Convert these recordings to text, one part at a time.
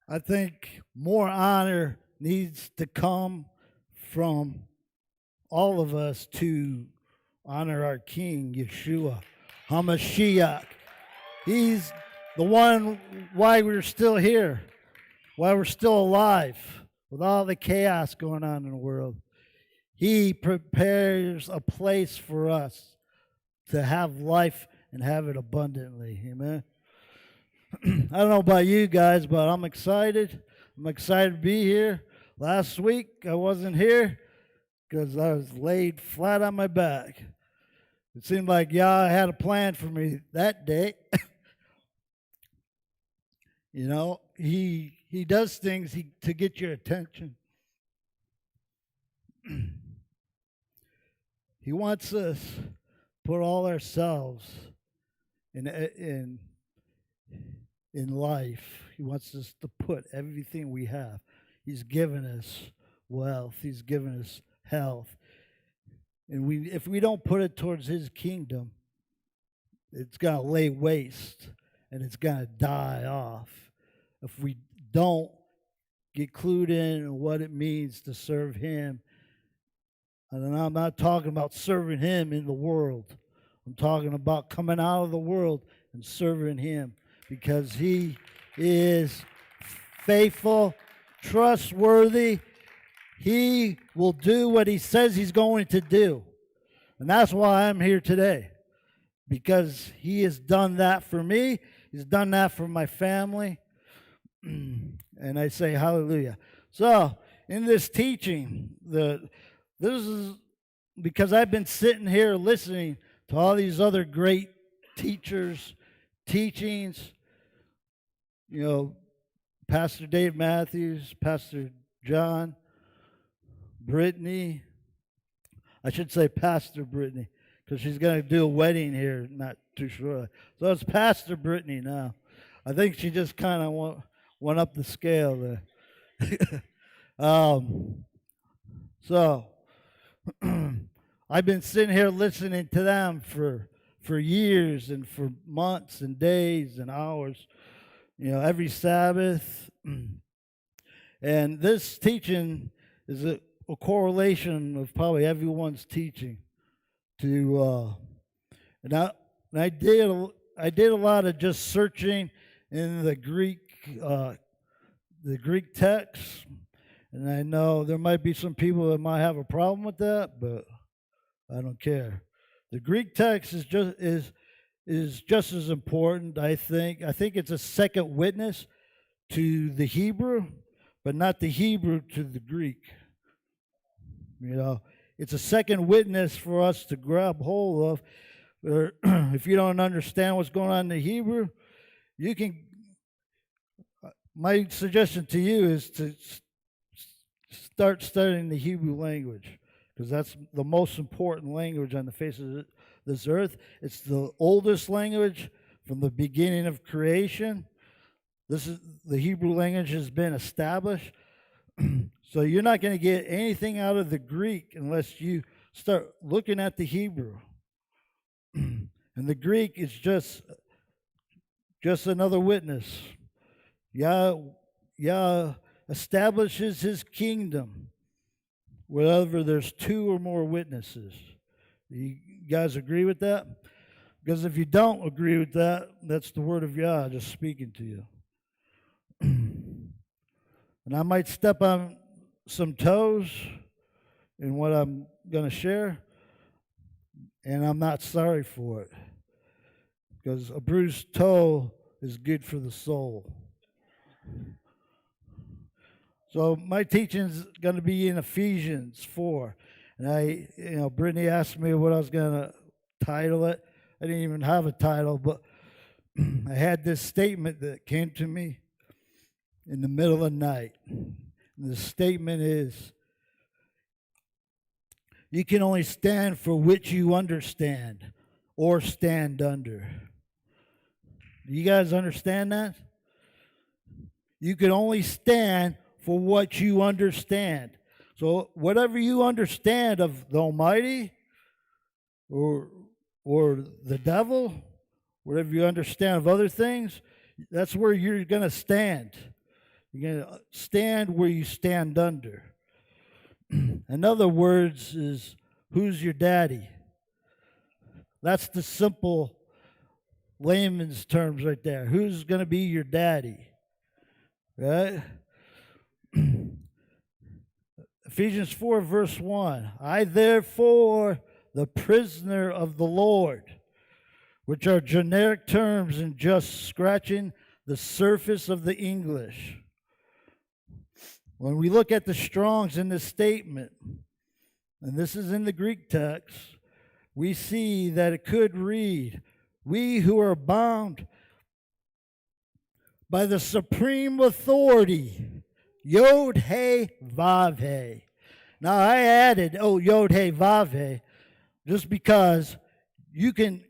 I think more honor needs to come from all of us to honor our King, Yeshua, HaMashiach. He's the one why we're still here, why we're still alive with all the chaos going on in the world. He prepares a place for us to have life and have it abundantly. Amen. I don't know about you guys, but I'm excited. I'm excited to be here. Last week I wasn't here because I was laid flat on my back. It seemed like Yah had a plan for me that day. He does things to get your attention. He wants us to put all ourselves in life. He wants us to put everything we have. He's given us wealth. He's given us health. And if we don't put it towards his kingdom, it's going to lay waste and it's going to die off. If we don't get clued in on what it means to serve him, and I'm not talking about serving him in the world. I'm talking about coming out of the world and serving him, because he is faithful, trustworthy. He will do what he says he's going to do. And that's why I'm here today, because he has done that for me. He's done that for my family. And I say hallelujah. So in this teaching, this is because I've been sitting here listening to all these other great teachers, teachings, Pastor Dave Matthews, Pastor John, Brittany. I should say Pastor Brittany, because she's going to do a wedding here, not too sure. So it's Pastor Brittany now. I think she just kind of went up the scale there. So I've been sitting here listening to them for years and for months and days and hours, every Sabbath. And this teaching is a correlation of probably everyone's teaching to and I did a lot of just searching in the Greek text, and I know there might be some people that might have a problem with that, but I don't care. The Greek text is just as important. I think it's a second witness to the Hebrew, but not the Hebrew to the Greek. It's a second witness for us to grab hold of. Or if you don't understand what's going on in the Hebrew, you can. My suggestion to you is to start studying the Hebrew language, because that's the most important language on the face of this earth. It's the oldest language from the beginning of creation. The Hebrew language has been established. So you're not going to get anything out of the Greek unless you start looking at the Hebrew. And the Greek is just another witness. Yah establishes his kingdom wherever there's two or more witnesses. You guys agree with that? Because if you don't agree with that, that's the word of Yah just speaking to you. And I might step on some toes in what I'm going to share, and I'm not sorry for it, because a bruised toe is good for the soul. So my teaching is going to be in Ephesians 4. And Brittany asked me what I was going to title it. I didn't even have a title, but I had this statement that came to me in the middle of the night. And the statement is, you can only stand for which you understand or stand under. Do you guys understand that? You can only stand for what you understand. So whatever you understand of the Almighty or the devil, whatever you understand of other things, that's where you're going to stand. You're going to stand where you stand under. In other words, is who's your daddy? That's the simple layman's terms right there. Who's going to be your daddy? Right? Ephesians 4, verse 1. I, therefore, the prisoner of the Lord, which are generic terms and just scratching the surface of the English. When we look at the Strongs in this statement, and this is in the Greek text, we see that it could read, we who are bound by the supreme authority, Yod He Vav He. Now I added, Yod He Vav He, just because you can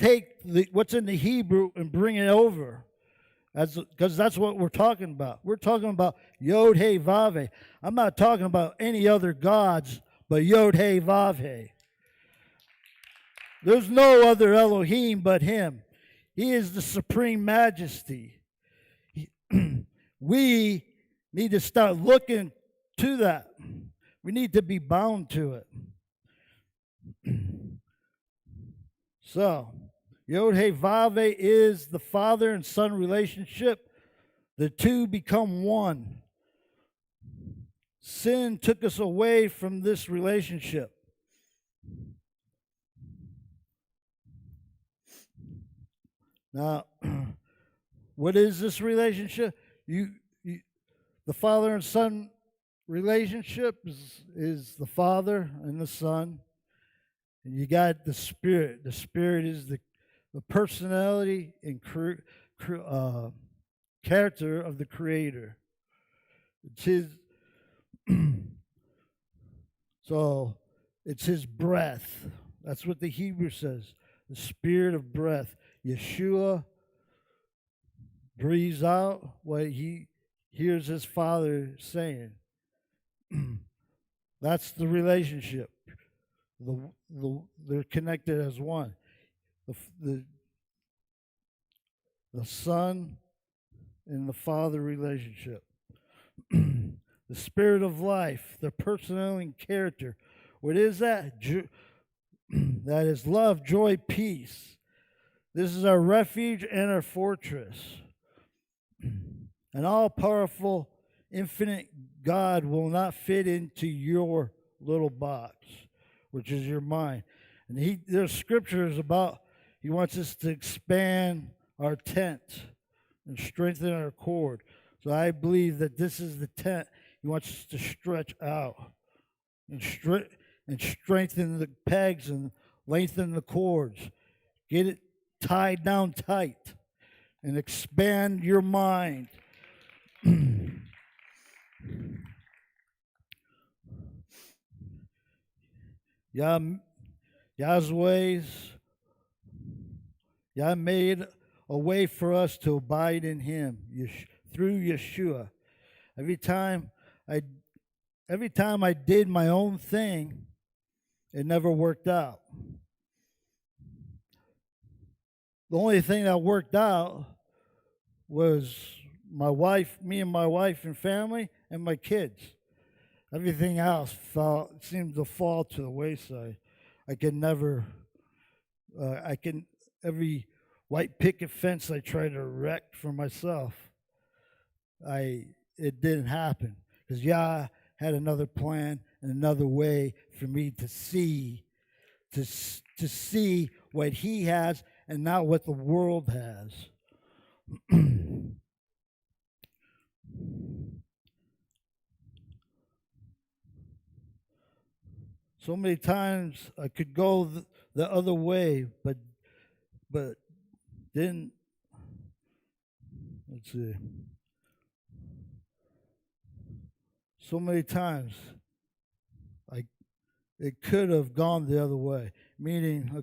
take what's in the Hebrew and bring it over. Because that's what we're talking about. We're talking about Yod He Vav He. I'm not talking about any other gods but Yod He Vav He. There's no other Elohim but Him. He is the supreme majesty. We need to start looking to that. We need to be bound to it. So, Yod He Vav He is the father and son relationship. The two become one. Sin took us away from this relationship. Now, what is this relationship? The father and son relationship is the Father and the Son. And you got the Spirit. The Spirit is the personality and character of the Creator. It's His. So it's His breath. That's what the Hebrew says. The Spirit of breath. Yeshua breathes out what He hears His Father saying. That's the relationship. They're connected as one. The Son and the Father relationship. The Spirit of life, the personality and character. What is that? That is love, joy, peace. This is our refuge and our fortress. An all-powerful, infinite God will not fit into your little box, which is your mind. And there's scriptures about He wants us to expand our tent and strengthen our cord. So I believe that this is the tent He wants us to stretch out and strengthen the pegs and lengthen the cords. Get it tied down tight and expand your mind. Yah made a way for us to abide in Him through Yeshua. Every time I did my own thing, it never worked out. The only thing that worked out was me and my wife and family, and my kids. Everything else seemed to fall to the wayside. Every white picket fence I tried to erect for myself, it didn't happen. Because Yah had another plan and another way for me to see what He has and not what the world has. So many times I could go the other way, but then, let's see. So many times it could have gone the other way. Meaning,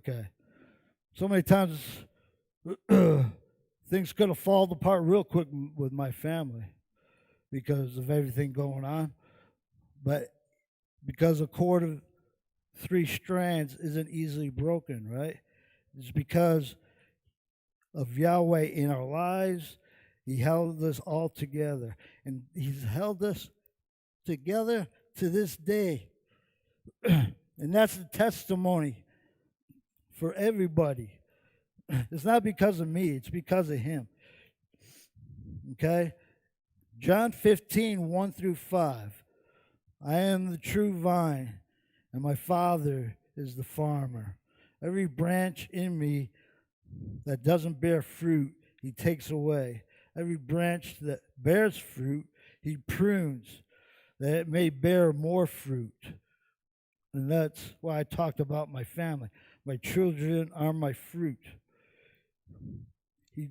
so many times things could have fallen apart real quick with my family because of everything going on. But because a cord of 3 strands isn't easily broken, right? It's because of Yahweh in our lives. He held us all together, and He's held us together to this day. And that's the testimony for everybody. It's not because of me, it's because of Him. Okay? John 15, 1 through 5. I am the true vine, and my Father is the farmer. Every branch in me that doesn't bear fruit, He takes away. Every branch that bears fruit, He prunes, that it may bear more fruit. And that's why I talked about my family. My children are my fruit. He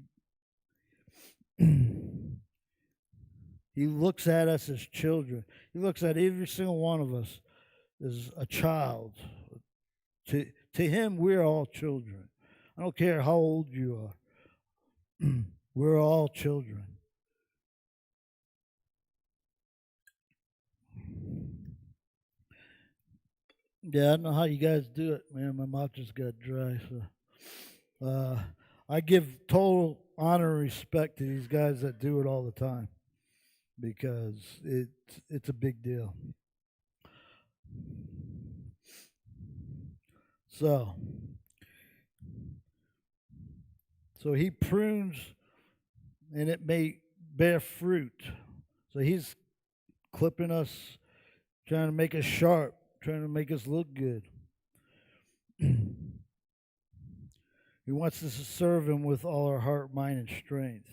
He looks at us as children. He looks at every single one of us as a child. To Him, we're all children. I don't care how old you are. We're all children. Yeah, I don't know how you guys do it, man. My mouth just got dry. So I give total honor and respect to these guys that do it all the time, because it's a big deal. So He prunes, and it may bear fruit. So He's clipping us, trying to make us sharp, trying to make us look good. He wants us to serve Him with all our heart, mind, and strength.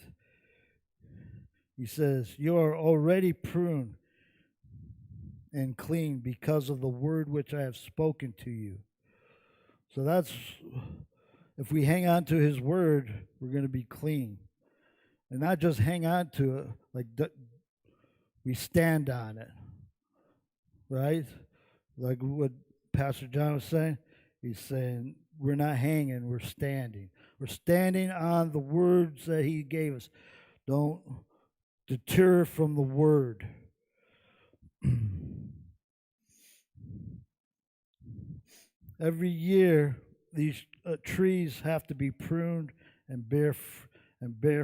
He says, you are already pruned and clean because of the word which I have spoken to you. So that's, if we hang on to His word, we're going to be clean. And not just hang on to it, like we stand on it, right? Like what Pastor John was saying. He's saying we're not hanging, we're standing. We're standing on the words that He gave us. Don't deter from the word. Every year, these trees have to be pruned and bear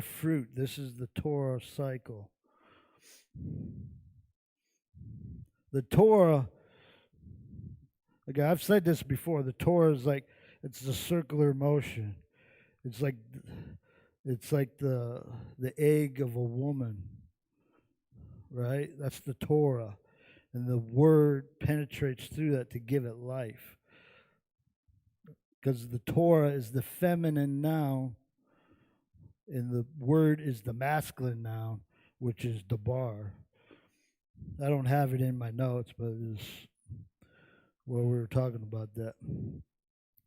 fruit. This is the Torah cycle. The Torah, okay, I've said this before. The Torah is like, it's the circular motion. It's like the egg of a woman, right? That's the Torah, and the word penetrates through that to give it life. Because the Torah is the feminine noun, and the word is the masculine noun, which is dabar. I don't have it in my notes, but it's where we were talking about that.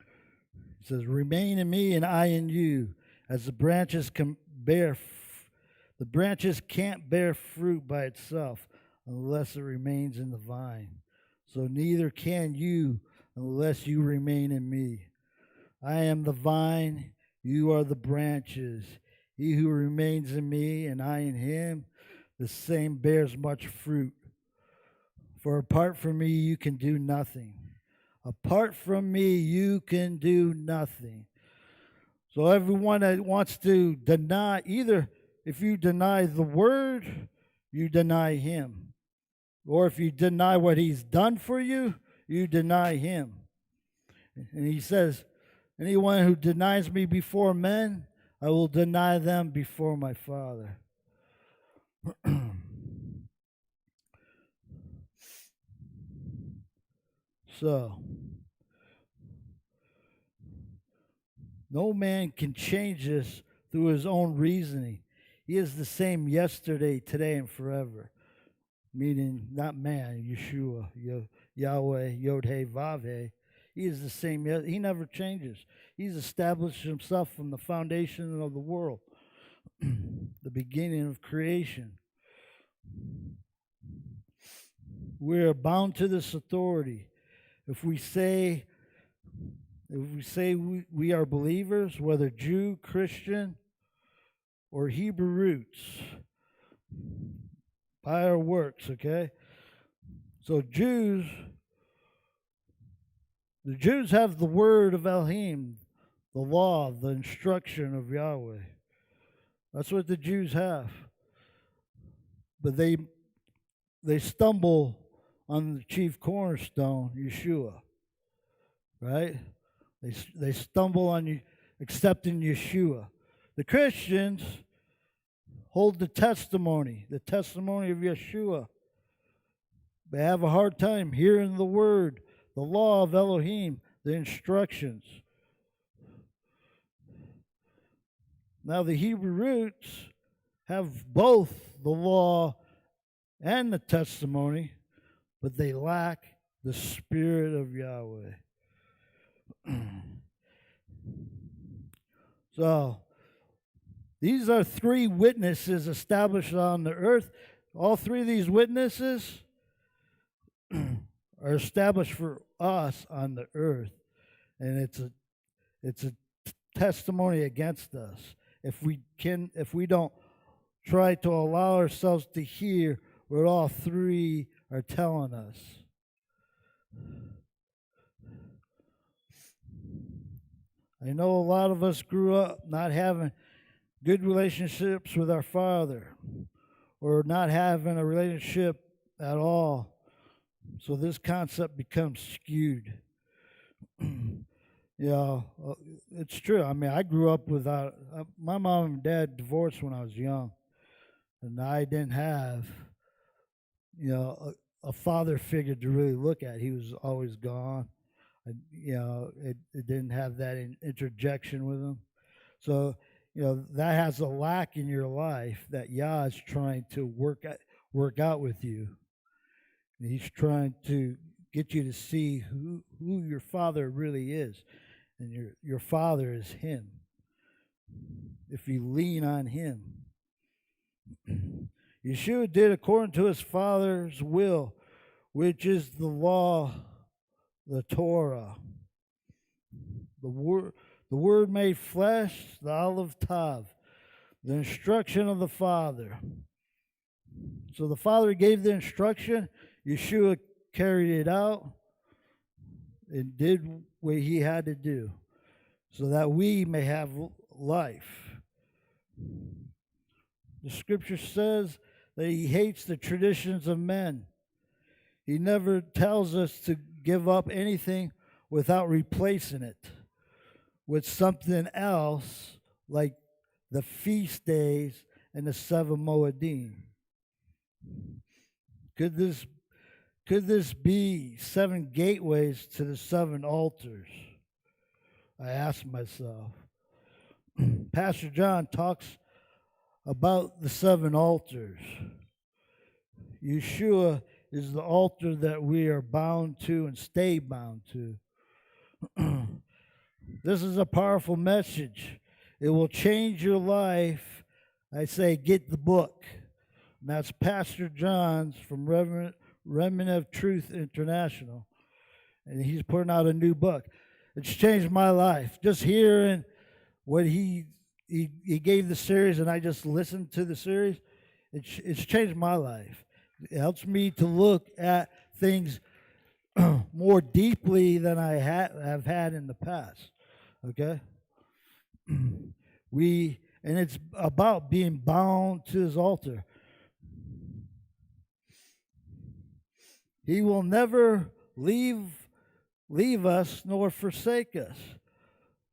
It says, remain in me and I in you, as the branches can bear. The branches can't bear fruit by itself unless it remains in the vine. So neither can you unless you remain in me. I am the vine, you are the branches. He who remains in me and I in him, the same bears much fruit. For apart from me, you can do nothing. Apart from me, you can do nothing. So everyone that wants to deny, either if you deny the word, you deny Him. Or if you deny what He's done for you, you deny Him. And He says, anyone who denies me before men, I will deny them before my Father. So, no man can change this through his own reasoning. He is the same yesterday, today, and forever. Meaning, not man, Yeshua, Yahweh, Yod-Heh, Vav-Heh. He is the same. He never changes. He's established Himself from the foundation of the world, the beginning of creation. We are bound to this authority. If we say we are believers, whether Jew, Christian, or Hebrew roots, by our works, okay? So the Jews have the word of Elohim, the law, the instruction of Yahweh. That's what the Jews have. But they stumble on the chief cornerstone, Yeshua, right? They stumble on you accepting Yeshua. The Christians hold the testimony of Yeshua. They have a hard time hearing the word, the law of Elohim, the instructions. Now the Hebrew roots have both the law and the testimony, but they lack the Spirit of Yahweh. So, these are three witnesses established on the earth. All three of these witnesses are established for us on the earth. And it's a testimony against us. If we don't try to allow ourselves to hear what all three are telling us. I know a lot of us grew up not having good relationships with our Father, or not having a relationship at all. So this concept becomes skewed. It's true. I mean, I grew up without, my mom and dad divorced when I was young, and I didn't have, a father figure to really look at. He was always gone. And, it didn't have that interjection with him. So, that has a lack in your life that Yah is trying to work out with you. And he's trying to get you to see who your Father really is. And your Father is Him. If you lean on Him. Yeshua did according to His Father's will, which is the law, the Torah. The Word made flesh, the Aleph Tav, the instruction of the Father. So the Father gave the instruction, Yeshua carried it out and did what He had to do so that we may have life. The Scripture says that He hates the traditions of men. He never tells us to give up anything without replacing it with something else, like the feast days and the 7 Moedim. Could this be 7 gateways to the 7 altars? I ask myself. Pastor John talks about the 7 altars. Yeshua is the altar that we are bound to and stay bound to. This is a powerful message. It will change your life. I say, get the book. And that's Pastor John's from Remnant of Truth International. And he's putting out a new book. It's changed my life. Just hearing what he gave the series, and I just listened to the series, it's changed my life. It helps me to look at things more deeply than I have had in the past. Okay? And it's about being bound to His altar. He will never leave us nor forsake us.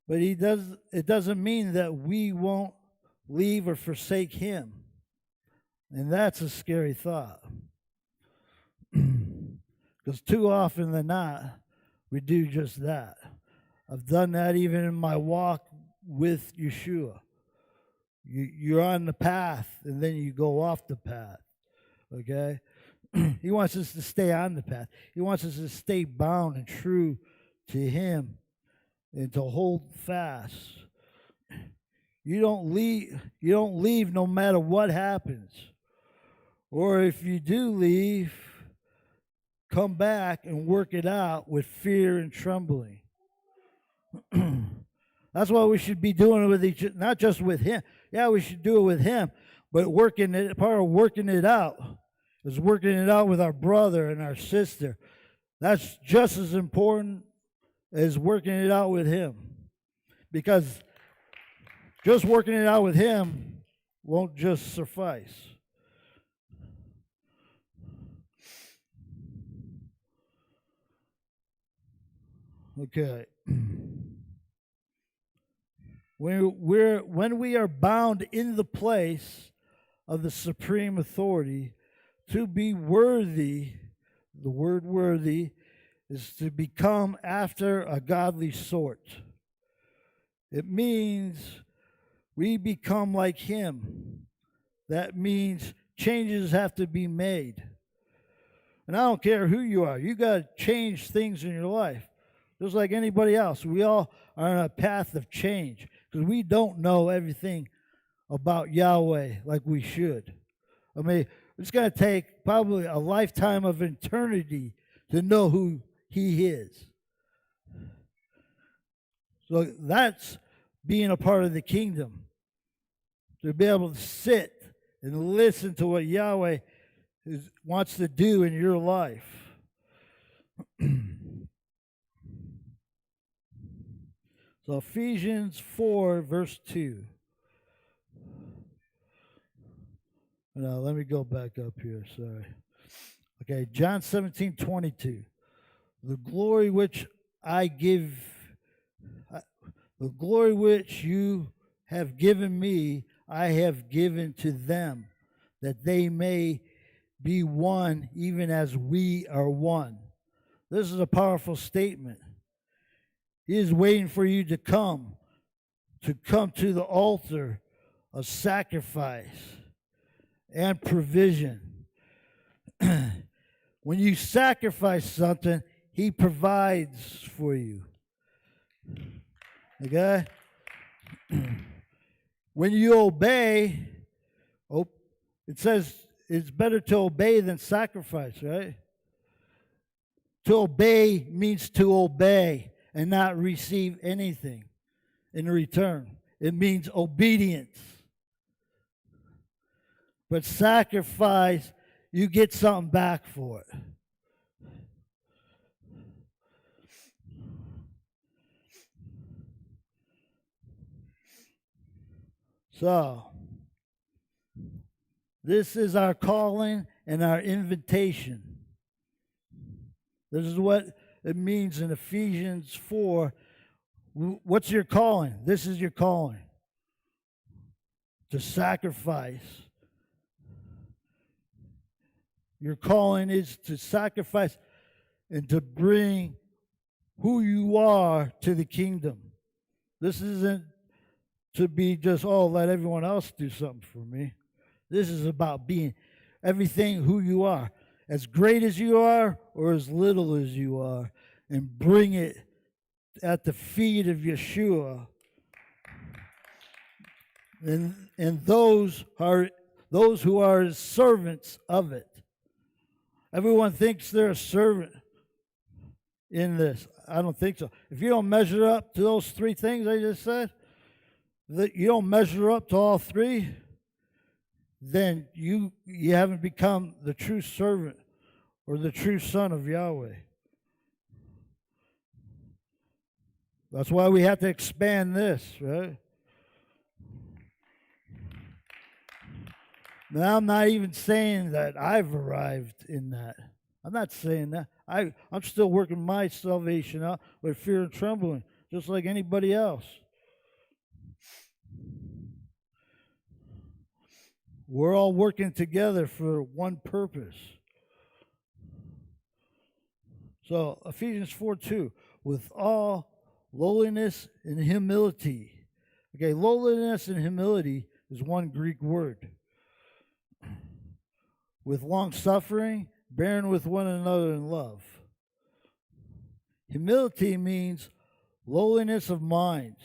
But it doesn't mean that we won't leave or forsake Him. And that's a scary thought. Because too often than not, we do just that. I've done that even in my walk with Yeshua. You're on the path, and then you go off the path. Okay? He wants us to stay on the path. He wants us to stay bound and true to Him and to hold fast. You don't leave no matter what happens. Or if you do leave, come back and work it out with fear and trembling. That's what we should be doing with each other, not just with Him. Yeah, we should do it with Him, but part of working it out is working it out with our brother and our sister. That's just as important as working it out with Him. Because just working it out with Him won't just suffice. Okay. When we are bound in the place of the supreme authority, to be worthy, the word worthy is to become after a godly sort. It means we become like him. That means changes have to be made. And I don't care who you are, you got to change things in your life. Just like anybody else, we all are on a path of change because we don't know everything about Yahweh like we should. I mean, it's going to take probably a lifetime of eternity to know who he is. So that's being a part of the kingdom. To be able to sit and listen to what Yahweh wants to do in your life. So Ephesians 4, verse 2. No, let me go back up here. Sorry. Okay, John 17:22. The glory which the glory which you have given me, I have given to them, that they may be one, even as we are one. This is a powerful statement. He is waiting for you to come to the altar of sacrifice and provision. When you sacrifice something, he provides for you. Okay? When you obey, it says it's better to obey than sacrifice, right? To obey means to obey and not receive anything in return. It means obedience. But sacrifice, you get something back for it. So, this is our calling and our invitation. This is what it means in Ephesians 4. What's your calling? This is your calling. To sacrifice. Your calling is to sacrifice and to bring who you are to the kingdom. This isn't to be just, let everyone else do something for me. This is about being everything who you are. As great as you are or as little as you are. And bring it at the feet of Yeshua. And those who are his servants of it. Everyone thinks they're a servant in this. I don't think so. If you don't measure up to those three things I just said, that you don't measure up to all three, then you haven't become the true servant or the true son of Yahweh. That's why we have to expand this, right? Now, I'm not even saying that I've arrived in that. I'm not saying that. I'm still working my salvation out with fear and trembling, just like anybody else. We're all working together for one purpose. So, Ephesians 4:2, with all lowliness and humility. Okay, lowliness and humility is one Greek word. With long suffering, bearing with one another in love. Humility means lowliness of mind,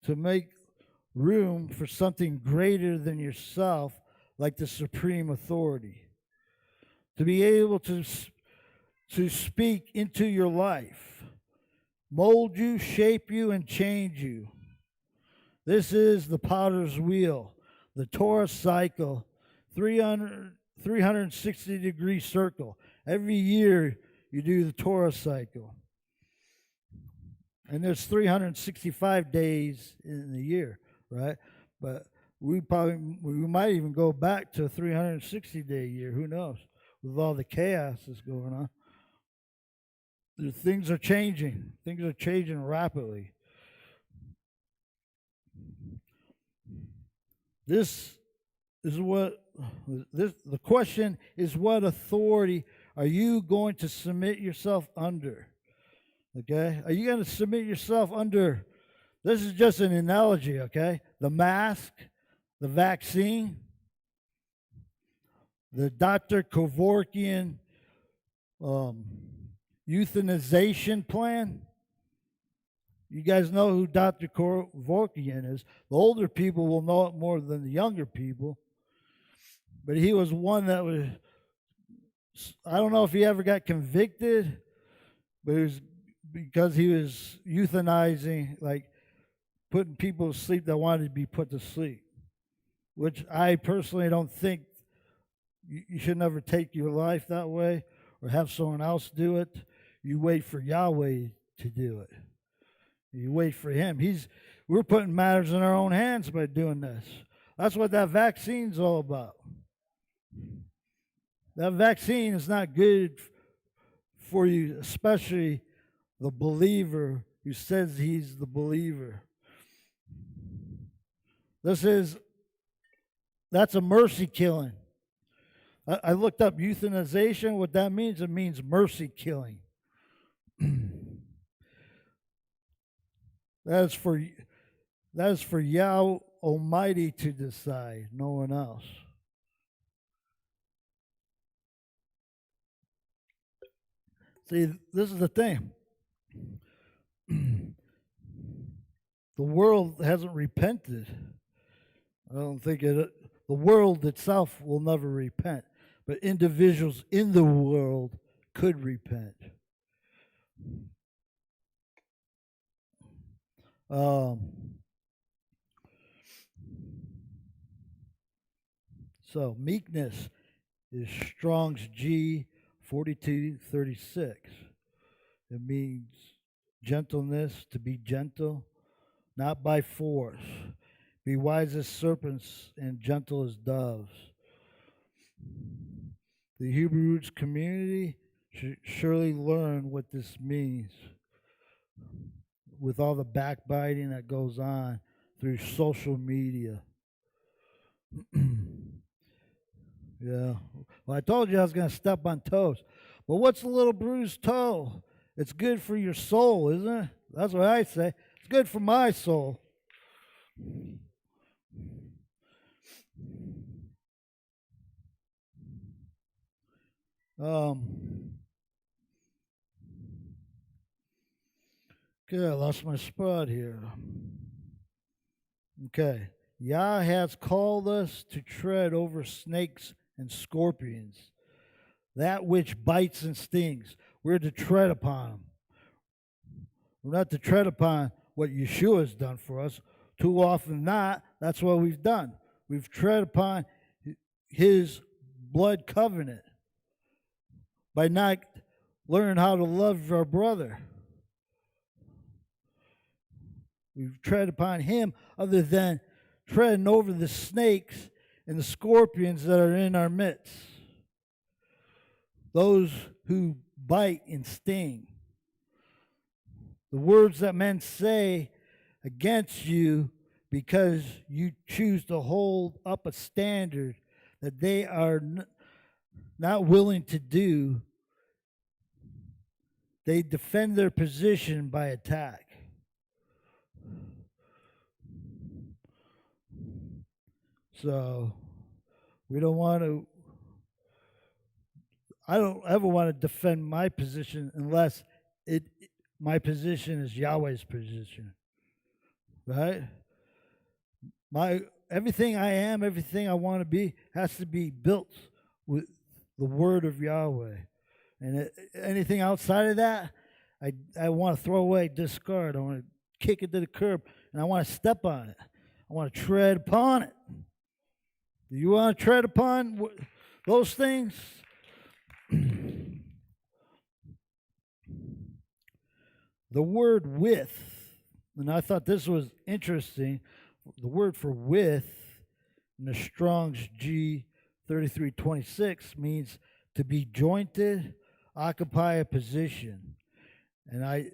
to make room for something greater than yourself, like the supreme authority. To be able to speak into your life, mold you, shape you, and change you. This is the potter's wheel, the Torah cycle, 360-degree circle. Every year you do the Torah cycle. And there's 365 days in the year, right? But we might even go back to a 360-day year. Who knows? With all the chaos that's going on, things are changing. Things are changing rapidly. This is what the question is: what authority are you going to submit yourself under? Okay, are you going to submit yourself under? This is just an analogy. Okay, the mask, the vaccine, the Dr. Kevorkian euthanization plan. You guys know who Dr. Kevorkian is. The older people will know it more than the younger people. But he was one that was, I don't know if he ever got convicted, but it was because he was euthanizing, like putting people to sleep that wanted to be put to sleep, which I personally don't think you should never take your life that way or have someone else do it. You wait for Yahweh to do it. You wait for him. We're putting matters in our own hands by doing this. That's what that vaccine's all about. That vaccine is not good for you, especially the believer who says he's the believer. That's a mercy killing. I looked up euthanization. What that means, it means mercy killing. That is for Yahweh Almighty to decide, no one else. See, this is the thing. The world hasn't repented. I don't think the world itself will never repent, but individuals in the world could repent. So meekness is Strong's G 4236. It means gentleness, to be gentle, not by force. Be wise as serpents and gentle as doves. The Hebrew Roots community should surely learn what this means with all the backbiting that goes on through social media. Yeah. Well, I told you I was going to step on toes. But what's a little bruised toe? It's good for your soul, isn't it? That's what I say. It's good for my soul. Okay, I lost my spot here. Okay. Yah has called us to tread over snakes and scorpions, that which bites and stings. We're to tread upon them. We're not to tread upon what Yeshua has done for us. Too often not, that's what we've done. We've tread upon his blood covenant by not learning how to love our brother. We've tread upon him other than treading over the snakes and the scorpions that are in our midst. Those who bite and sting. The words that men say against you because you choose to hold up a standard that they are not willing to do. They defend their position by attack. So we don't want to, I don't ever want to defend my position unless my position is Yahweh's position. Right? Everything I am, everything I want to be has to be built with the word of Yahweh. And anything outside of that, I want to throw away, discard. I want to kick it to the curb, and I want to step on it. I want to tread upon it. Do you want to tread upon those things? The word with, and I thought this was interesting, the word for with And the Strong's G3326 means to be jointed, occupy a position. And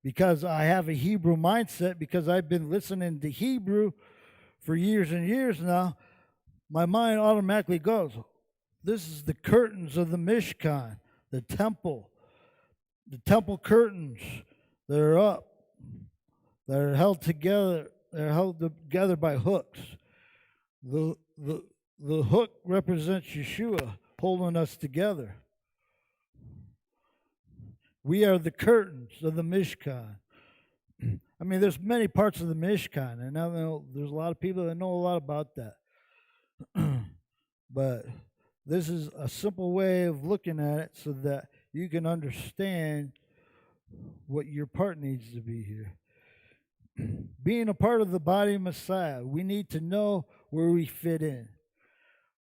because I have a Hebrew mindset, because I've been listening to Hebrew for years and years now, my mind automatically goes, this is the curtains of the Mishkan, the temple curtains that are up, that are held together, by hooks. The hook represents Yeshua holding us together. We are the curtains of the Mishkan. I mean, there's many parts of the Mishkan, and I know there's a lot of people that know a lot about that. But this is a simple way of looking at it so that you can understand what your part needs to be here. Being a part of the body of Messiah, we need to know where we fit in.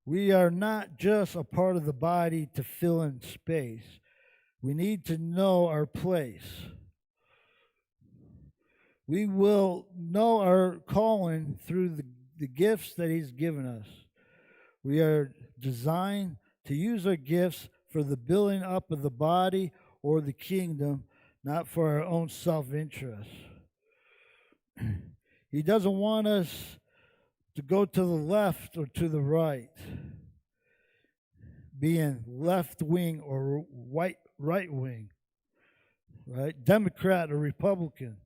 We are not just a part of the body to fill in space. We need to know our place. We will know our calling through the gifts that He's given us. We are designed to use our gifts for the building up of the body or the kingdom, not for our own self-interest. He doesn't want us to go to the left or to the right, being left wing or right wing, right? Democrat or Republican.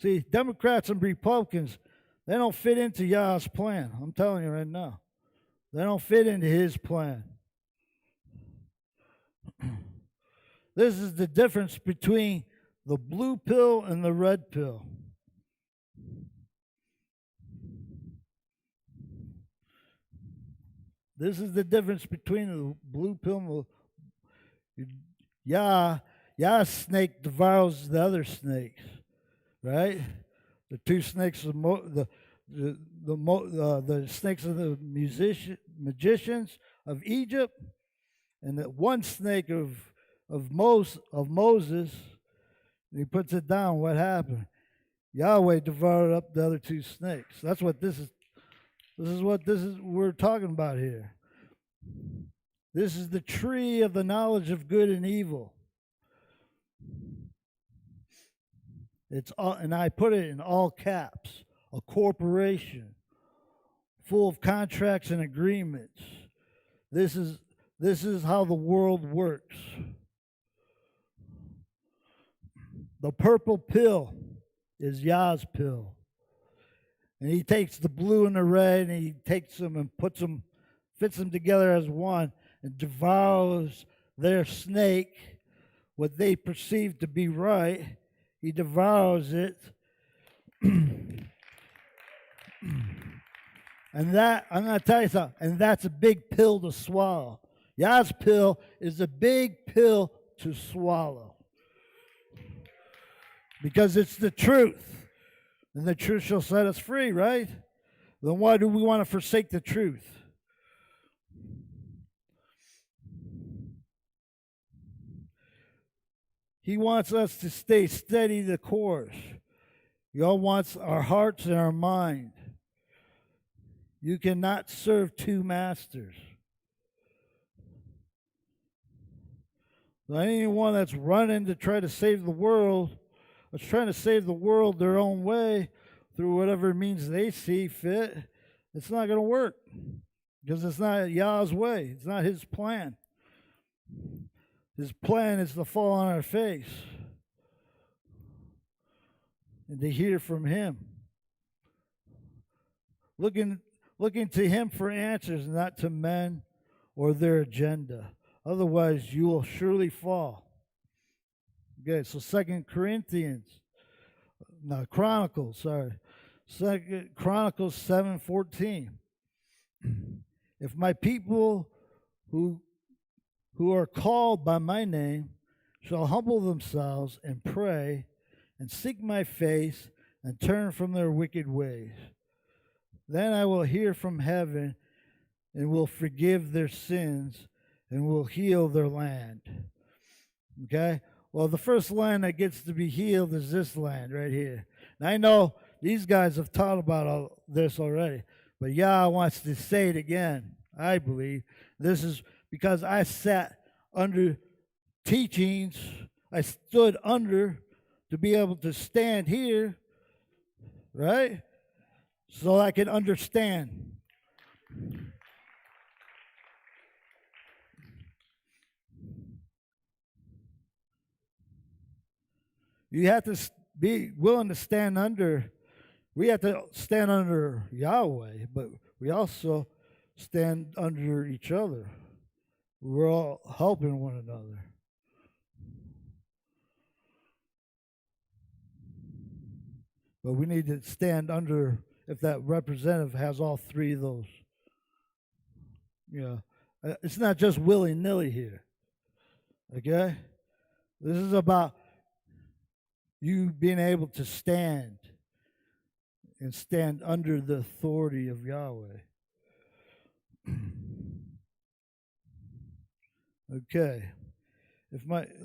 See, Democrats and Republicans, they don't fit into Yah's plan. I'm telling you right now. They don't fit into His plan. This is the difference between the blue pill and the red pill. This is the difference between the blue pill and the Yah's snake devours the other snakes, right? The two snakes of the snakes of the magicians of Egypt, and the one snake of Moses. And he puts it down. What happened? Yahweh devoured up the other two snakes. That's what this is. This is what we're talking about here. This is the tree of the knowledge of good and evil. It's all, and I put it in all caps. A corporation full of contracts and agreements. This is how the world works. The purple pill is Yah's pill. And He takes the blue and the red, and He takes them and fits them together as one, and devours their snake, what they perceive to be right. He devours it. And that, I'm going to tell you something, and that's a big pill to swallow. Yah's pill is a big pill to swallow. Because it's the truth. And the truth shall set us free, right? Then why do we want to forsake the truth? He wants us to stay steady the course. He all wants our hearts and our mind. You cannot serve two masters. So anyone that's running to try to save the world, that's trying to save the world their own way through whatever means they see fit, it's not going to work because it's not Yah's way. It's not His plan. His plan is to fall on our face and to hear from Him. Looking to Him for answers, not to men or their agenda. Otherwise, you will surely fall. Okay, so Chronicles 7:14. If my people who are called by my name shall humble themselves and pray and seek my face and turn from their wicked ways, then I will hear from heaven and will forgive their sins and will heal their land. Okay? Well, the first land that gets to be healed is this land right here. And I know these guys have taught about all this already, But Yah wants to say it again, I believe. This is because I sat under teachings, I stood under to be able to stand here, right? So I can understand. You have to be willing to stand under. We have to stand under Yahweh, but we also stand under each other. We're all helping one another. But we need to stand under if that representative has all three of those. It's not just willy-nilly here. Okay? This is about you being able to stand and stand under the authority of Yahweh. Okay.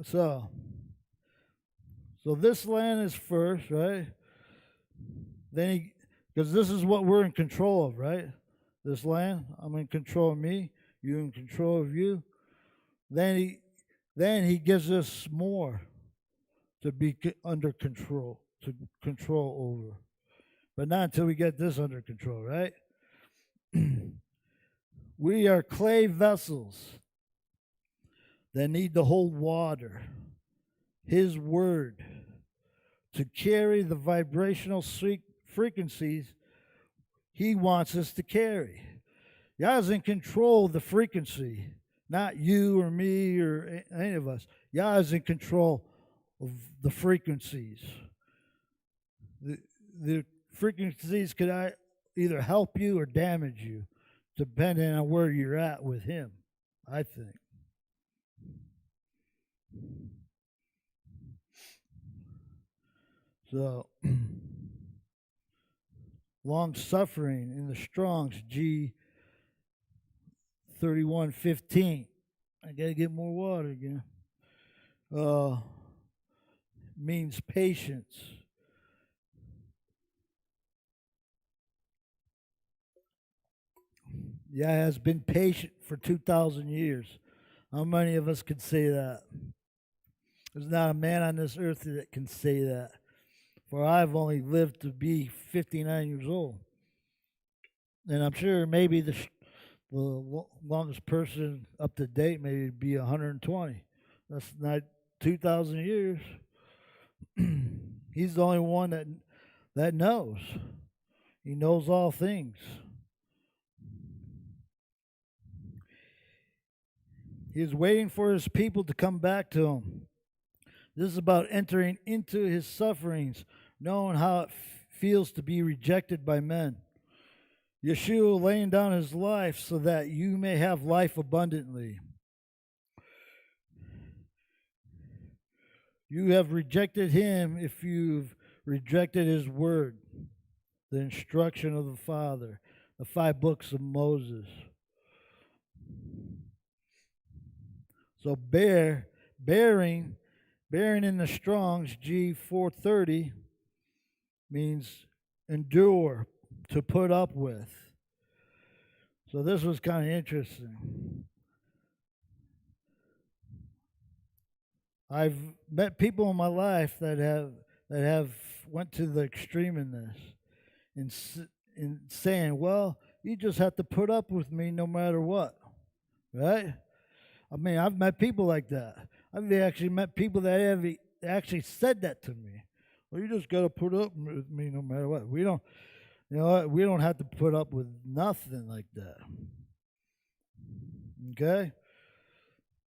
So this land is first, right? Then because this is what we're in control of, right? This land, I'm in control of me, you in control of you. Then he gives us more to be under control, to control over. But not until we get this under control, right? We are clay vessels that need to hold water, His Word, to carry the vibrational frequencies He wants us to carry. Yah's in control of the frequency, not you or me or any of us. Yah is in control of the frequencies. The frequencies could either help you or damage you, depending on where you're at with Him, I think. So, long suffering in the Strong's G 31:15. I gotta get more water again. Means patience. Yah has been patient for 2,000 years. How many of us could say that? There's not a man on this earth that can say that. For I've only lived to be 59 years old. And I'm sure maybe the longest person up to date maybe be 120. That's not 2,000 years. He's the only one that knows. He knows all things. He's waiting for His people to come back to Him. This is about entering into His sufferings, knowing how it feels to be rejected by men. Yeshua laying down His life so that you may have life abundantly. You have rejected Him if you've rejected His word, the instruction of the Father, the 5 books of Moses. So bearing in the Strong's G 430 means endure, to put up with. So this was kind of interesting. I've met people in my life that have went to the extreme in this, in saying, "Well, you just have to put up with me no matter what," right? I mean, I've met people like that. I've actually met people that have actually said that to me. Well, you just got to put up with me no matter what. We don't, you know what? We don't have to put up with nothing like that. Okay?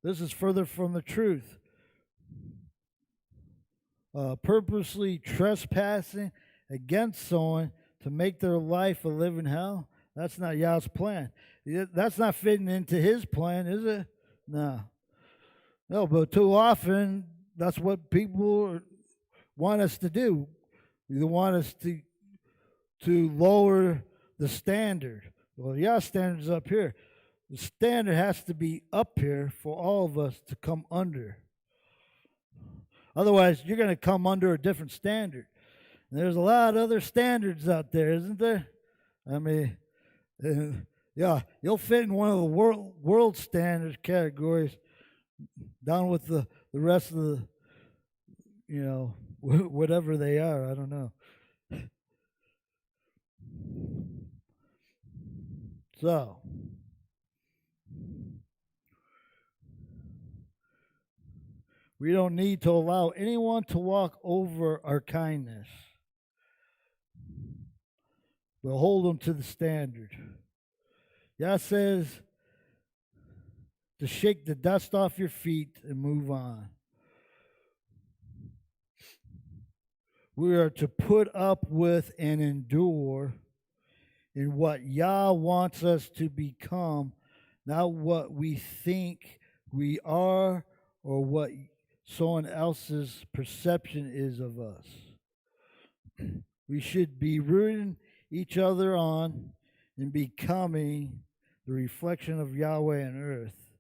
This is further from the truth. Purposely trespassing against someone to make their life a living hell, that's not Yah's plan. That's not fitting into His plan, is it? No, but too often that's what people want us to do. They want us to lower the standard. Well, yeah, standard's up here. The standard has to be up here for all of us to come under. Otherwise, you're going to come under a different standard. And there's a lot of other standards out there, isn't there? I mean, And yeah, you'll fit in one of the world standards categories down with the rest of the, whatever they are. I don't know. So, we don't need to allow anyone to walk over our kindness. We'll hold them to the standard. Yah says to shake the dust off your feet and move on. We are to put up with and endure in what Yah wants us to become, not what we think we are or what someone else's perception is of us. We should be rooting each other on and becoming the reflection of Yahweh on earth.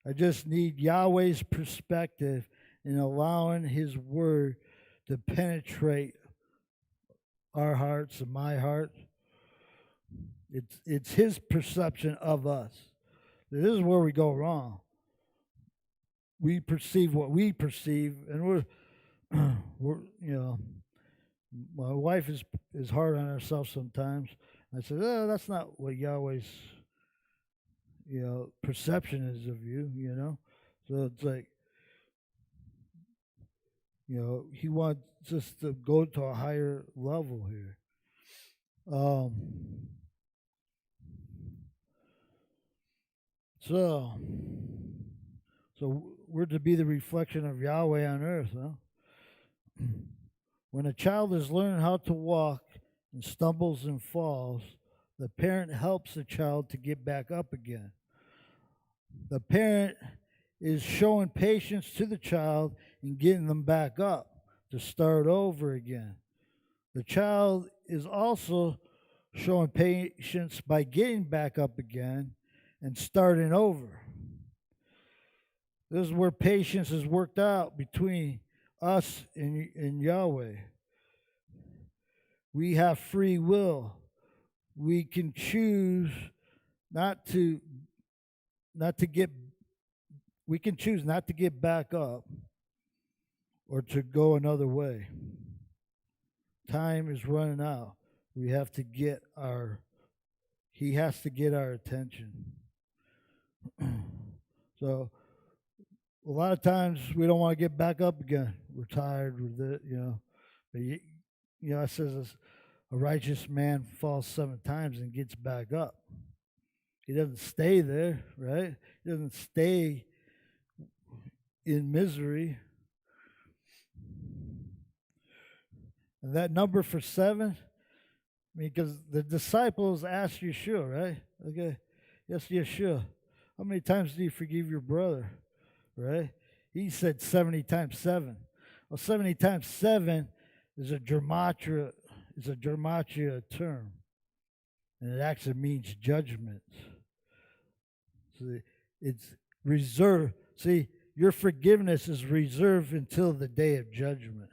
I just need Yahweh's perspective in allowing His word to penetrate our hearts and my heart. It's His perception of us. This is where we go wrong. We perceive what we perceive, and we're my wife is hard on herself sometimes. I said, "Oh, that's not what Yahweh's perception is of you." So it's like, He wants us to go to a higher level here. So we're to be the reflection of Yahweh on earth, huh? When a child is learning how to walk and stumbles and falls, the parent helps the child to get back up again. The parent is showing patience to the child and getting them back up to start over again. The child is also showing patience by getting back up again and starting over. This is where patience is worked out between us and Yahweh. We have free will. We can choose not to get back up or to go another way. Time is running out. He has to get our attention. So a lot of times we don't want to get back up again. We're tired with it, But it says a righteous man falls 7 times and gets back up. He doesn't stay there, right? He doesn't stay in misery. And that number for 7, because the disciples asked Yeshua, right? Okay, yes, Yeshua, how many times do you forgive your brother? Right? He said 70 times 7. Well, 70 times 7 is a gematria term, and it actually means judgment. So it's reserved. See, your forgiveness is reserved until the day of judgment.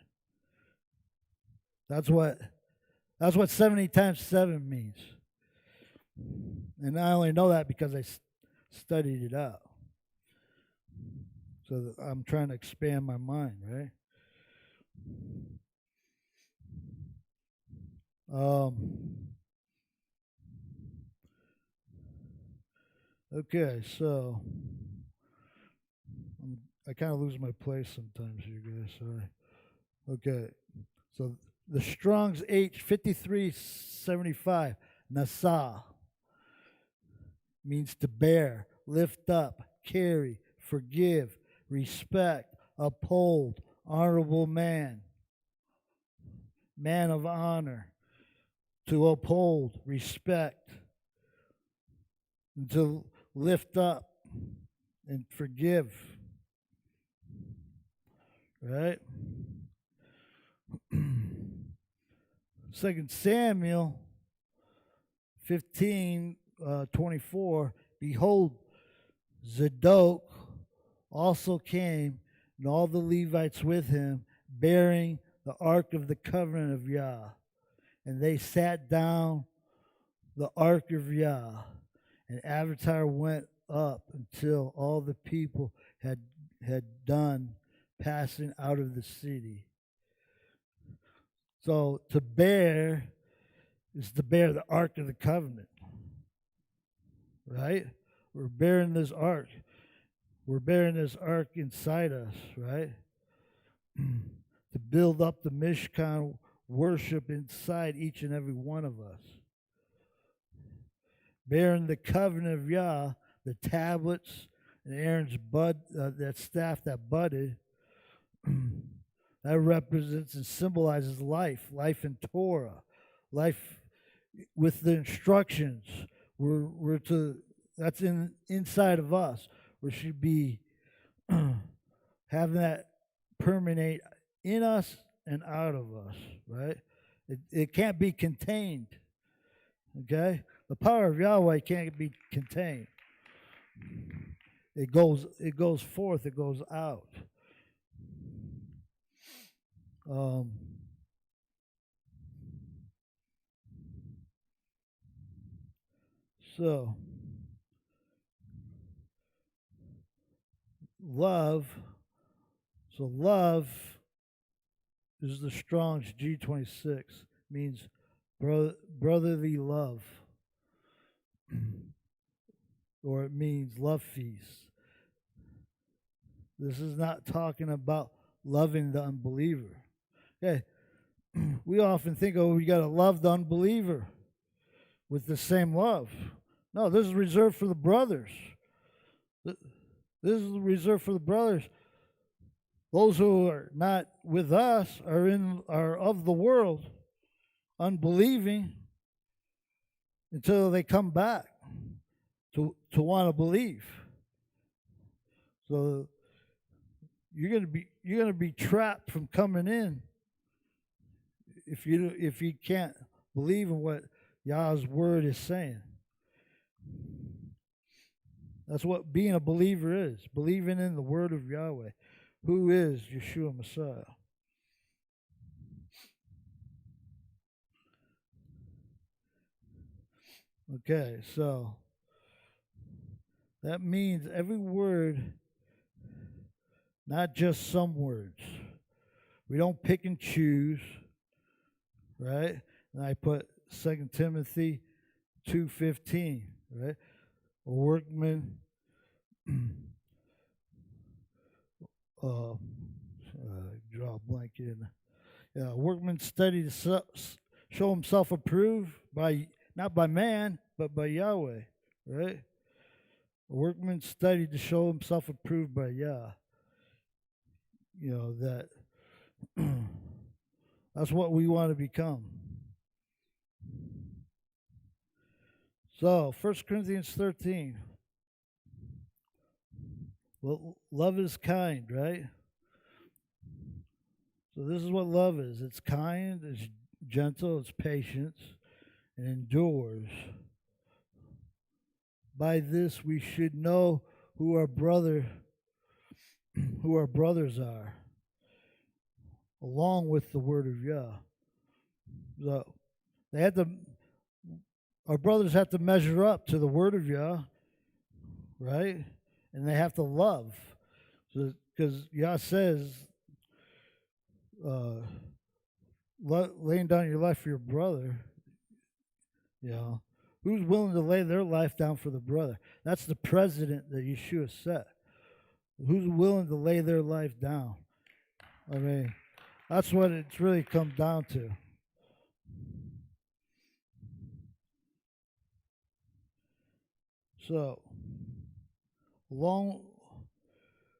That's what 70 times 7 means. And I only know that because I studied it out. So I'm trying to expand my mind, right? Okay, so I kind of lose my place sometimes here, guys. Sorry. Okay, so the Strong's H5375, Nasa, means to bear, lift up, carry, forgive, respect, uphold, honorable man, man of honor, to uphold, respect, and to lift up and forgive. Right? 2 Samuel 15:24. Behold, Zadok also came, and all the Levites with him, bearing the ark of the covenant of Yah. And they sat down the ark of Yah, and Avatar went up until all the people had done passing out of the city. So to bear is to bear the ark of the covenant, right? We're bearing this ark. We're bearing this ark inside us, right? To build up the Mishkan worship inside each and every one of us. Bearing the covenant of Yah, the tablets, and Aaron's that staff that budded, that represents and symbolizes life in Torah, life with the instructions. That's inside of us. We should be having that permeate in us and out of us, right? It can't be contained, okay? The power of Yahweh can't be contained. It goes forth, it goes out. So love is the Strong's G26, means brotherly love, or it means love feast. This is not talking about loving the unbeliever. Okay, we often think, oh, we got to love the unbeliever with the same love. No, this is reserved for the brothers. This is reserved for the brothers. Those who are not with us are of the world, unbelieving, until they come back to want to believe. So you're gonna be trapped from coming in if you can't believe in what Yah's word is saying. That's what being a believer is, believing in the word of Yahweh, who is Yeshua Messiah. Okay, so that means every word, not just some words. We don't pick and choose, right? And I put 2 Timothy 2:15, right? A workman, draw a blank in. A workman study to show himself approved by not by man, but by Yahweh, right? A workman study to show himself approved by Yah. You know that. That's what we want to become. So, 1 Corinthians 13. Well, love is kind, right? So this is what love is. It's kind, it's gentle, it's patient, and endures. By this we should know who our brothers are, along with the word of Yah. So our brothers have to measure up to the word of Yah, right? And they have to love. So, because Yah says, laying down your life for your brother, you know, who's willing to lay their life down for the brother? That's the precedent that Yeshua set. Who's willing to lay their life down? I mean, that's what it's really come down to. So,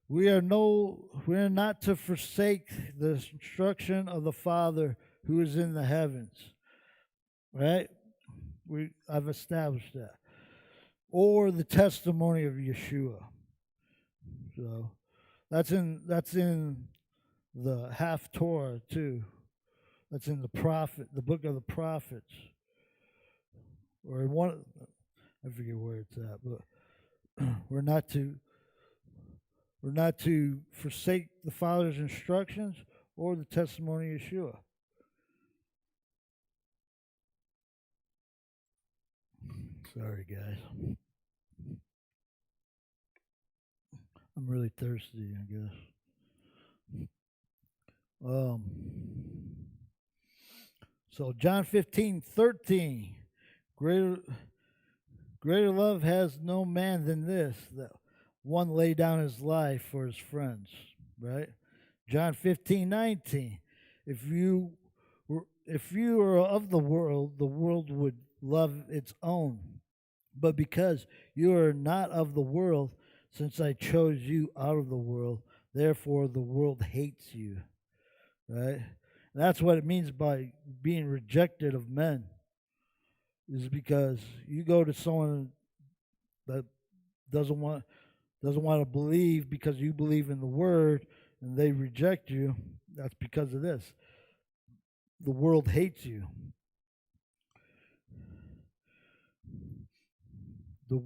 we are not to forsake the instruction of the Father who is in the heavens. Right? I've established that. Or the testimony of Yeshua. So that's in the half Torah too. That's in the book of the prophets. Or in one, I forget where it's at, but we're not to forsake the Father's instructions or the testimony of Yeshua. Sorry, guys. I'm really thirsty, I guess. Um, so John 15:13. Greater, greater love has no man than this, that one lay down his life for his friends. Right? John 15:19. If you if you are of the world would love its own. But because you are not of the world, since I chose you out of the world, therefore the world hates you. Right? And that's what it means by being rejected of men. Is because you go to someone that doesn't want to believe because you believe in the word and they reject you. That's because of this. The world hates you. The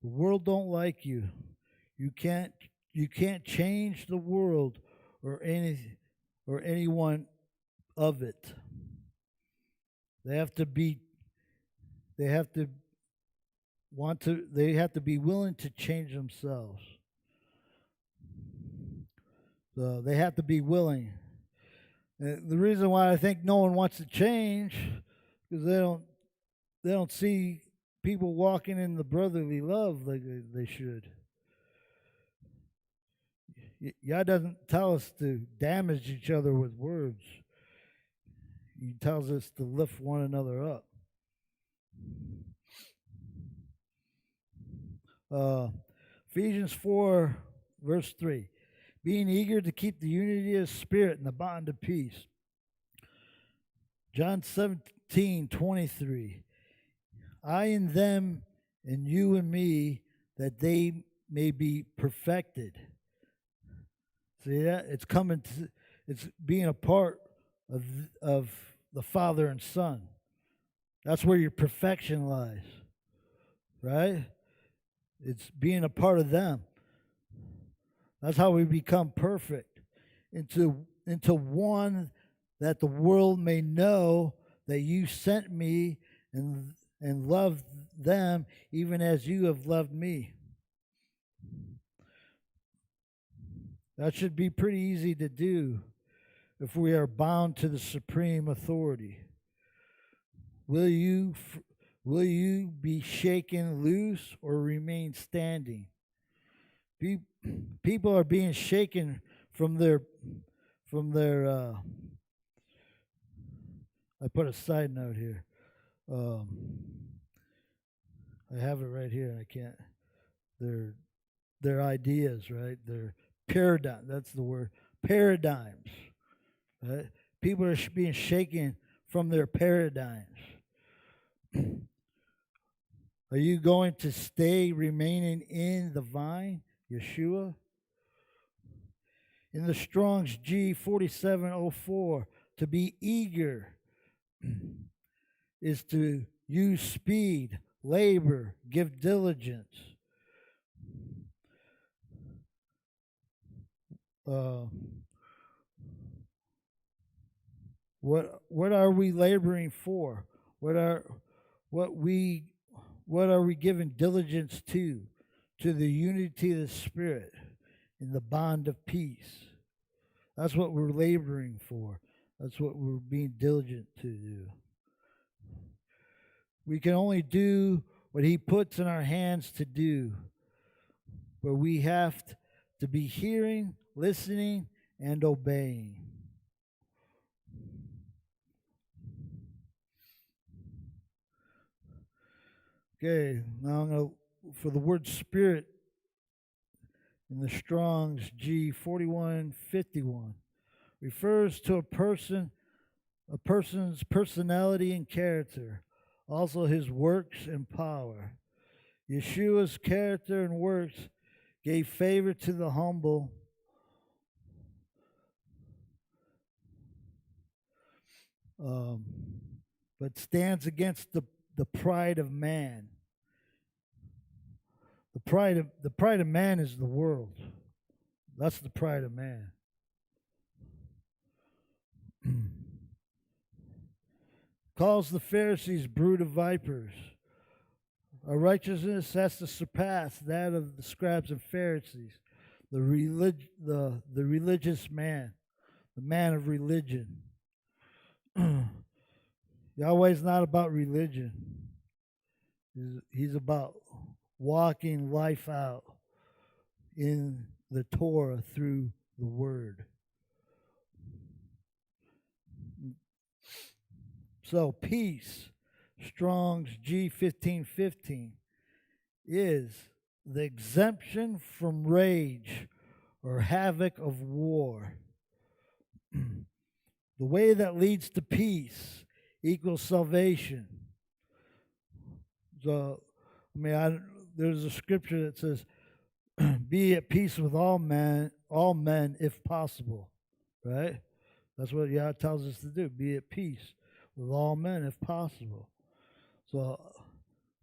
The world don't like you. You can't change the world or anyone of it. They have to be they have to they have to be willing to change themselves. So they have to be willing. The reason why I think no one wants to change because they don't see people walking in the brotherly love like they should. God doesn't tell us to damage each other with words. He tells us to lift one another up. Ephesians 4, verse 3. Being eager to keep the unity of spirit and the bond of peace. John 17:23. I in them and you in me, that they may be perfected. See that? It's being a part of the Father and Son. That's where your perfection lies. Right? It's being a part of them. That's how we become perfect. Into one, that the world may know that you sent me and loved them even as you have loved me. That should be pretty easy to do if we are bound to the supreme authority. Will you be shaken loose or remain standing? People are being shaken from their I put a side note here. I have it right here and I can't. Their ideas, right? Their paradigm. That's the word. Paradigms. Right? People are being shaken from their paradigms. Are you going to stay remaining in the vine, Yeshua? In the Strong's G4704, to be eager is to use speed, labor, give diligence. What are we laboring for? What are we giving diligence to? To the unity of the Spirit in the bond of peace. That's what we're laboring for. That's what we're being diligent to do. We can only do what He puts in our hands to do. But we have to be hearing, listening, and obeying. Okay, now I'm going to, for the word spirit in the Strong's G4151, refers to a person's personality and character, also his works and power. Yeshua's character and works gave favor to the humble, but stands against the pride of man. The pride of man is the world. That's the pride of man. calls the Pharisees brood of vipers. Our righteousness has to surpass that of the scribes and Pharisees, the religious man, the man of religion. Yahweh's not about religion. He's about walking life out in the Torah through the Word. So peace, Strong's G1515, is the exemption from rage or havoc of war. The way that leads to peace equals salvation. So, there's a scripture that says, "Be at peace with all men, if possible." Right? That's what Yah tells us to do. Be at peace with all men, if possible. So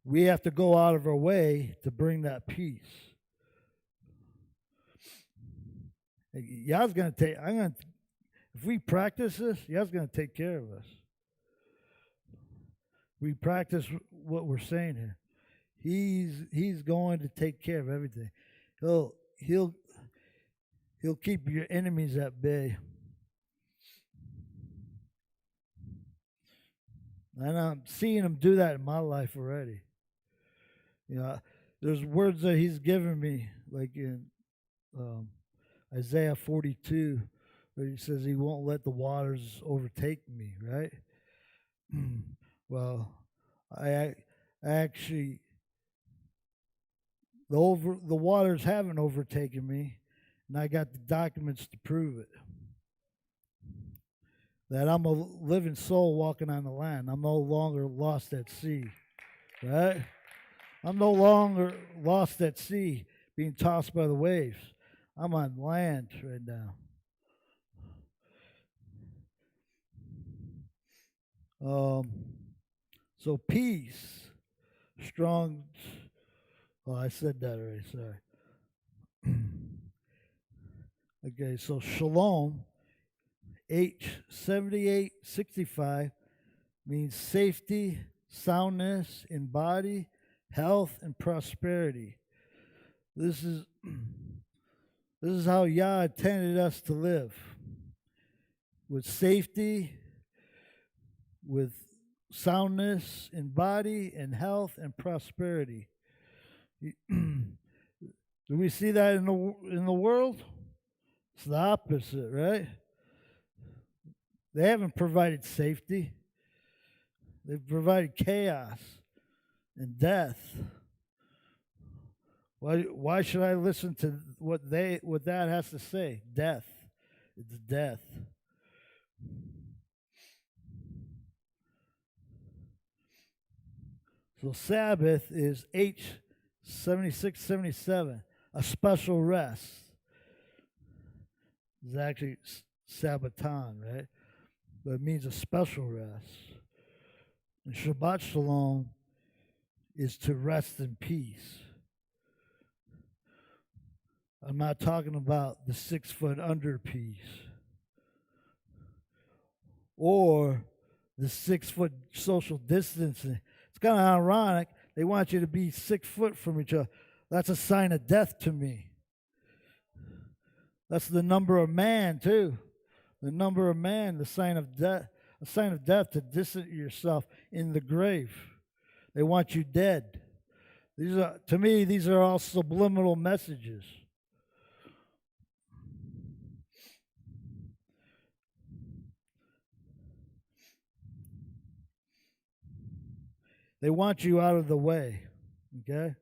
we have to go out of our way to bring that peace. Yah's going to take. If we practice this, Yah's going to take care of us. We practice what we're saying here. He's going to take care of everything. He'll keep your enemies at bay. And I'm seeing him do that in my life already. There's words that he's given me, like in Isaiah 42, where he says he won't let the waters overtake me, right? Well, I actually, the waters haven't overtaken me, and I got the documents to prove it. That I'm a living soul walking on the land. I'm no longer lost at sea, right? I'm no longer lost at sea, being tossed by the waves. I'm on land right now. So peace, strong. Oh, I said that already. Sorry. Okay, so shalom, H7865, means safety, soundness in body, health, and prosperity. This is how Yah intended us to live, with safety, with soundness in body and health and prosperity. Do we see that in the world? It's the opposite, right? They haven't provided safety. They've provided chaos and death. Why should I listen to what that has to say? Death. It's death. So Sabbath is H7677, a special rest. It's actually Sabbaton, right? But it means a special rest. And Shabbat Shalom is to rest in peace. I'm not talking about the 6 foot under peace or the 6 foot social distancing. It's kind of ironic. They want you to be 6 foot from each other. That's a sign of death to me. That's the number of man, too. The number of man, the sign of death. A sign of death to distance yourself in the grave. They want you dead. To me, these are all subliminal messages. They want you out of the way, okay?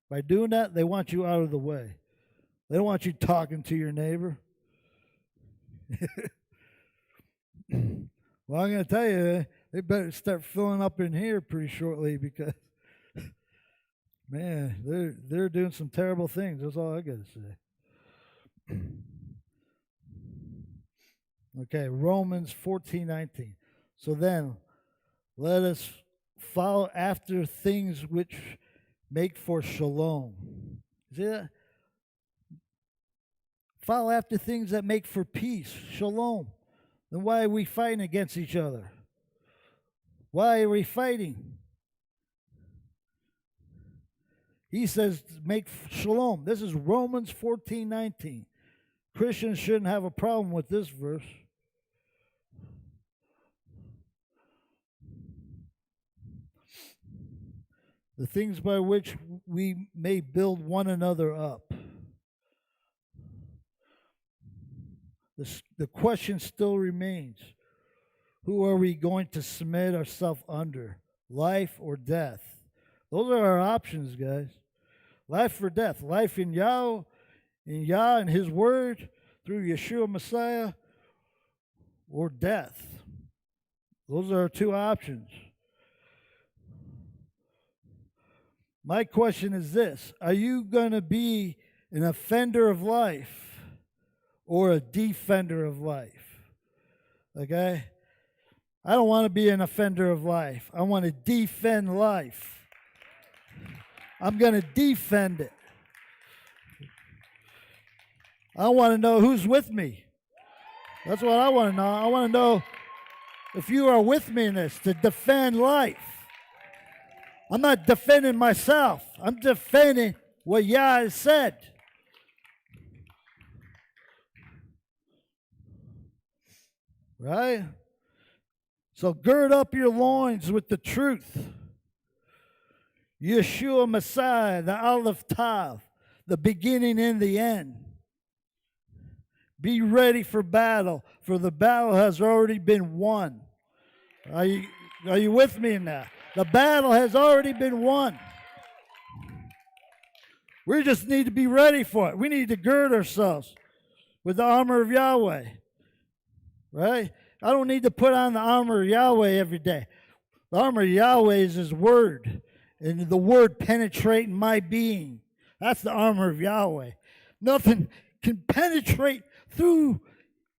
By doing that, they want you out of the way. They don't want you talking to your neighbor. Well, I'm going to tell you, they better start filling up in here pretty shortly because, man, they're doing some terrible things. That's all I got to say. Okay, Romans 14:19. So then, let us follow after things which make for shalom. See that? Follow after things that make for peace, shalom. Then why are we fighting against each other? Why are we fighting? He says, make shalom. This is Romans 14:19. Christians shouldn't have a problem with this verse. The things by which we may build one another up. The question still remains. Who are we going to submit ourselves under? Life or death? Those are our options, guys. Life or death. Life in Yah and His Word through Yeshua Messiah, or death. Those are our two options. My question is this: are you going to be an offender of life or a defender of life? Okay? I don't want to be an offender of life. I want to defend life. I'm going to defend it. I want to know who's with me. That's what I want to know. I want to know if you are with me in this to defend life. I'm not defending myself. I'm defending what Yah has said. Right? So gird up your loins with the truth. Yeshua Messiah, the Aleph Tav, the beginning and the end. Be ready for battle, for the battle has already been won. Are you with me in that? The battle has already been won. We just need to be ready for it. We need to gird ourselves with the armor of Yahweh. Right? I don't need to put on the armor of Yahweh every day. The armor of Yahweh is His Word, and the Word penetrating my being. That's the armor of Yahweh. Nothing can penetrate through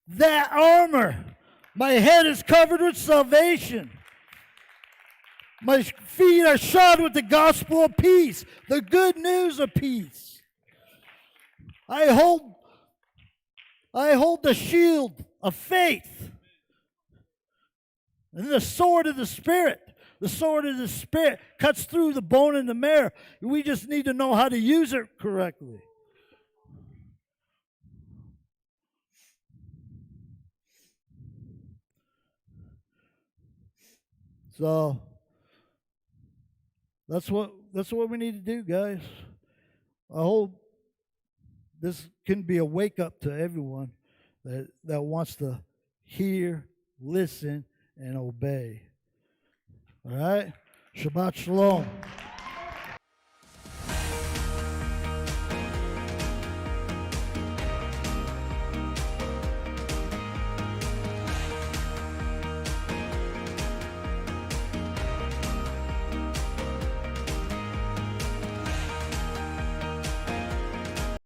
that armor. My head is covered with salvation. My feet are shod with the gospel of peace, the good news of peace. I hold the shield of faith and the sword of the Spirit. The sword of the Spirit cuts through the bone and the marrow. We just need to know how to use it correctly. So that's what we need to do, guys. I hope this can be a wake up to everyone that wants to hear, listen, and obey. All right? Shabbat Shalom.